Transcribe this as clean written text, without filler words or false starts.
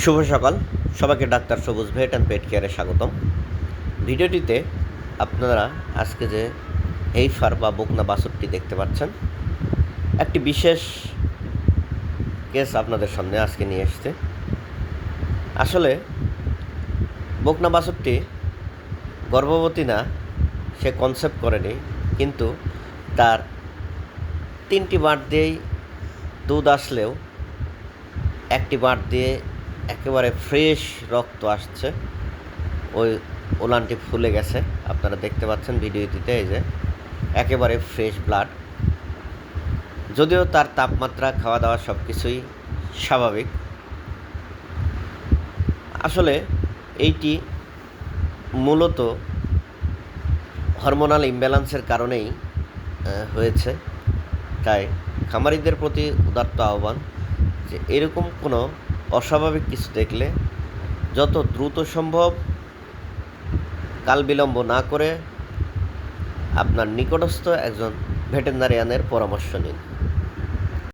শুভ সকাল সবাইকে ডাক্তার সবুজ ভেট অ্যান্ড পেট কেয়ারে স্বাগতম। ভিডিওটিতে আপনারা আজকে যে হেইফার বা বকনা বাছুরটি দেখতে পাচ্ছেন, একটি বিশেষ কেস আপনাদের সামনে আজকে নিয়ে এসেছে। আসলে বকনা বাছুরটি গর্ভবতী না, সে কনসেপ্ট করেনি, কিন্তু তার 3টি বাট দিয়েই দুধ আসলেও একটি বাট দিয়ে একেবারে ফ্রেশ রক্ত আসছে। ওই ওলানটি ফুলে গেছে, আপনারা দেখতে পাচ্ছেন ভিডিওটিতে। এই যে একেবারে ফ্রেশ ব্লাড, যদিও তার তাপমাত্রা, খাওয়া দাওয়া সব কিছুই স্বাভাবিক। আসলে এইটি মূলত হরমোনাল ইমব্যালেন্সের কারণেই হয়েছে। তাই খামারিদের প্রতি উদাত্ত আহ্বান যে এরকম কোনো অস্বাভাবিক কিছু দেখলে যত দ্রুত সম্ভব, কাল বিলম্ব না করে আপনার নিকটস্থ একজন ভেটেরিনারিয়ানের পরামর্শ নিন।